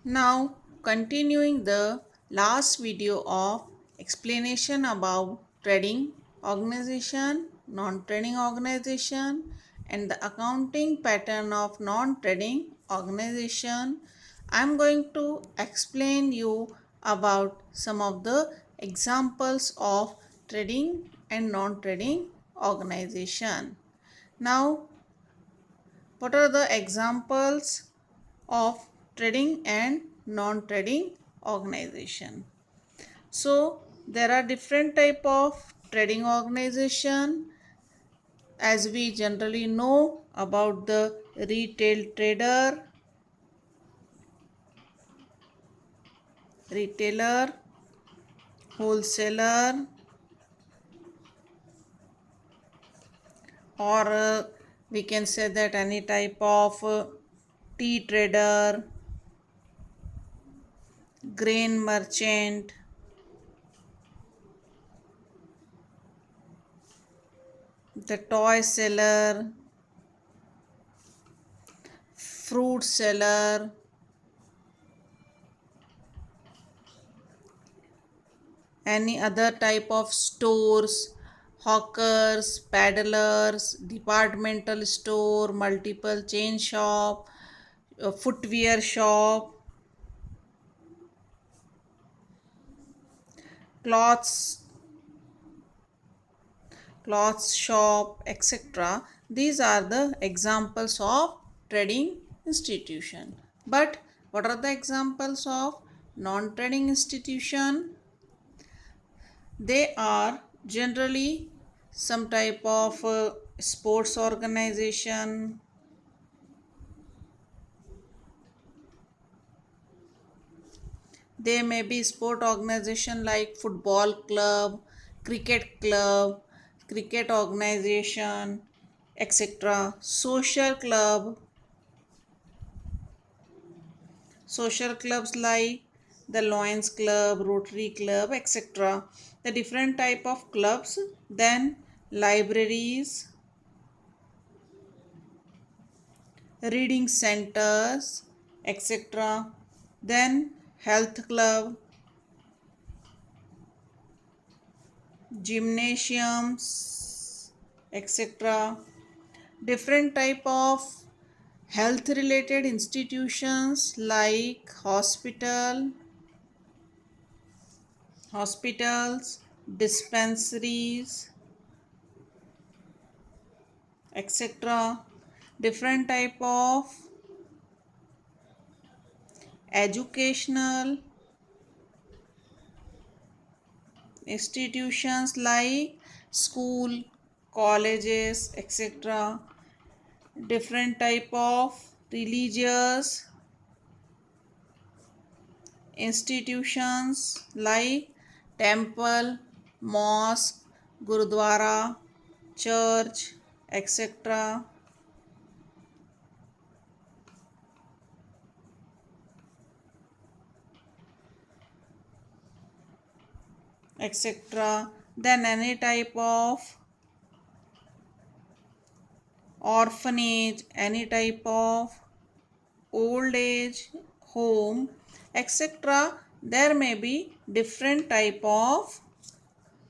Now, continuing the last video of explanation about trading organization, non-trading organization, and the accounting pattern of non-trading organization, I am going to explain you about some of the examples of trading and non-trading organization. Now, what are the examples of trading and non-trading organization? So there are different type of trading organization, as we generally know about the retail trader, retailer, wholesaler, or we can say that any type of tea trader, grain merchant, the toy seller, fruit seller, any other type of stores, hawkers, peddlers, departmental store, multiple chain shop, footwear shop, clothes clothes shop, etc. These are the examples of trading institution. But what are the examples of non-trading institution? They are generally some type of sports organization, they may be sport organization like football club, cricket organization, etc. Social clubs like the Lions Club, Rotary Club, etc. The different type of clubs, then libraries, reading centers, etc. Then health club, gymnasiums, etc. Different type of health related institutions like hospitals, dispensaries, etc. Different type of educational institutions like school, colleges, etc. Different type of religious institutions like temple, mosque, gurudwara, church, etc. etc. Then any type of orphanage, any type of old age home, etc. There may be different type of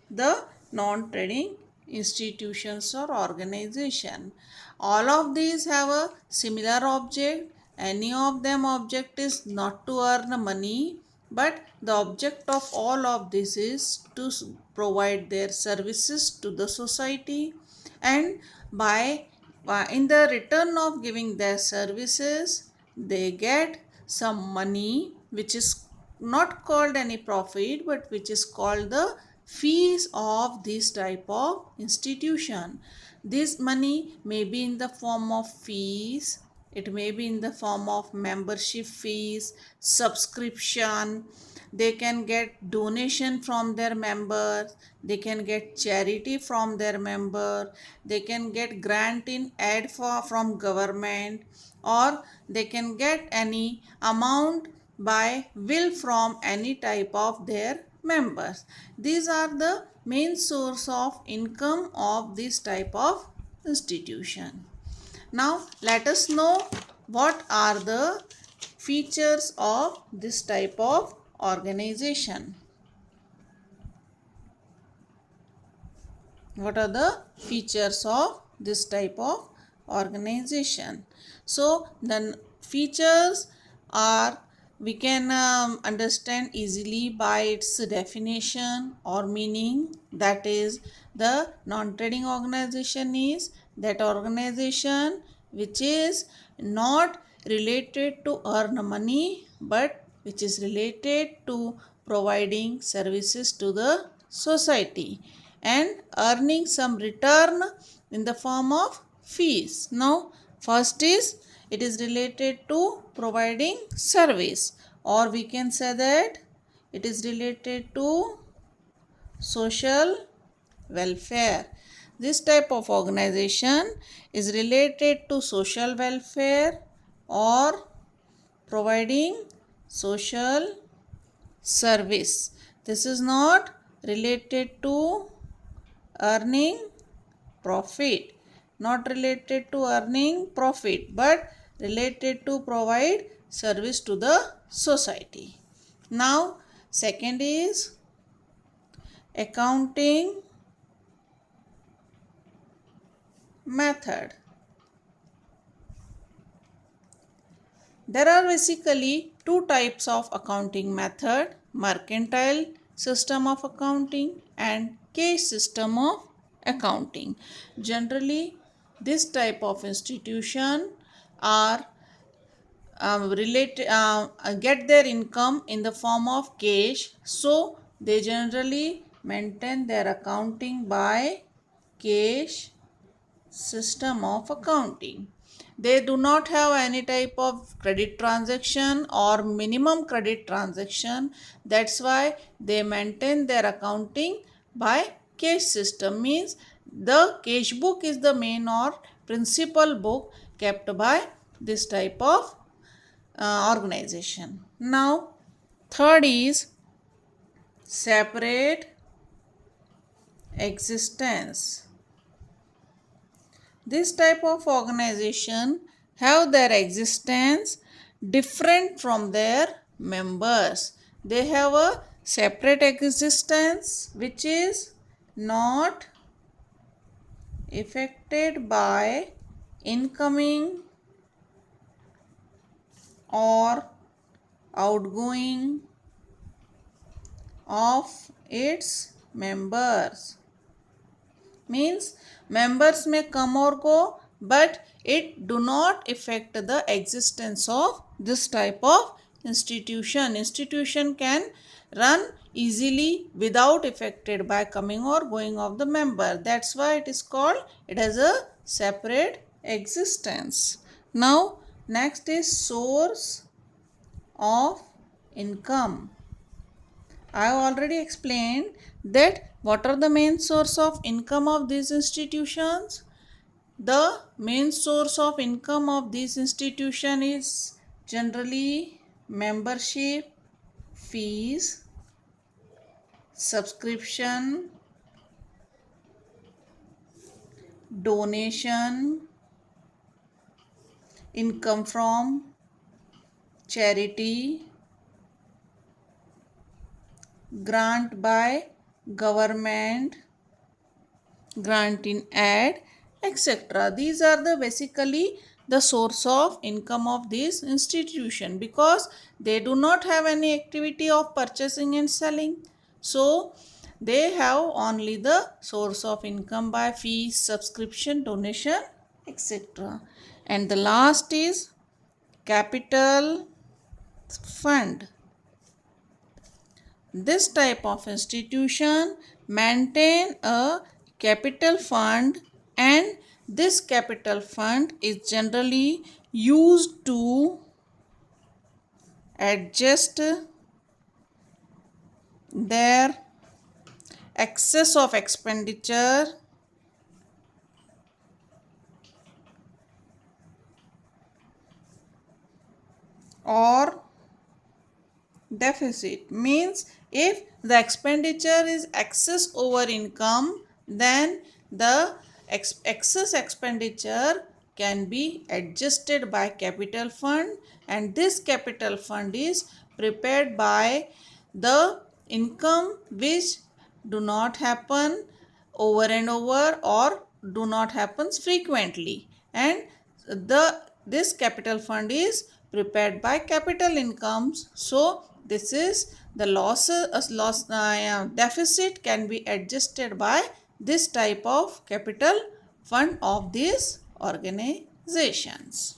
the non-trading institutions or organization. All of these have a similar object. Any of them object is not to earn money, but the object of all of this is to provide their services to the society, and by in the return of giving their services they get some money, which is not called any profit but which is called the fees of this type of institution. This money may be in the form of fees, it may be in the form of membership fees, subscription, they can get donation from their members, they can get charity from their member, they can get grant in aid from government, or they can get any amount by will from any type of their members. These are the main source of income of this type of institution. Now let us know what are the features of this type of organization. What are the features of this type of organization? So the features are, we can understand easily by its definition or meaning. That is, the non-trading organization is that organization which is not related to earn money, but which is related to providing services to the society and earning some return in the form of fees. Now, first is, it is related to providing service, or we can say that it is related to social welfare. This type of organization is related to social welfare or providing social service. This is not related to earning profit, not related to earning profit, but related to provide service to the society. Now, second is accounting method. There are basically two types of accounting method: mercantile system of accounting and cash system of accounting. Generally, this type of institution are get their income in the form of cash, so they generally maintain their accounting by cash system of accounting. They do not have any type of credit transaction or minimum credit transaction. That's why they maintain their accounting by cash system. Means the cash book is the main or principal book kept by this type of organization. Now, third is separate existence. This type of organization have their existence different from their members. They have a separate existence which is not affected by incoming or outgoing of its members. Means members may come or go, but it do not affect the existence of this type of institution. Institution can run easily without affected by coming or going of the member. That's why it is called, it has a separate existence. Now, next is source of income. I have already explained that what are the main source of income of these institutions. The main source of income of this institution is generally membership fees, subscription, donation, income from charity, grant by government, grant in aid, etc. These are the basically the source of income of this institution, because they do not have any activity of purchasing and selling. So they have only the source of income by fees, subscription, donation, etc. And the last is capital fund. This type of institution maintain a capital fund, and this capital fund is generally used to adjust their excess of expenditure or deficit. Means if the expenditure is excess over income, then the excess expenditure can be adjusted by capital fund, and this capital fund is prepared by the income which do not happen over and over or do not happen frequently, and this capital fund is prepared by capital incomes. So this is the deficit can be adjusted by this type of capital fund of these organizations.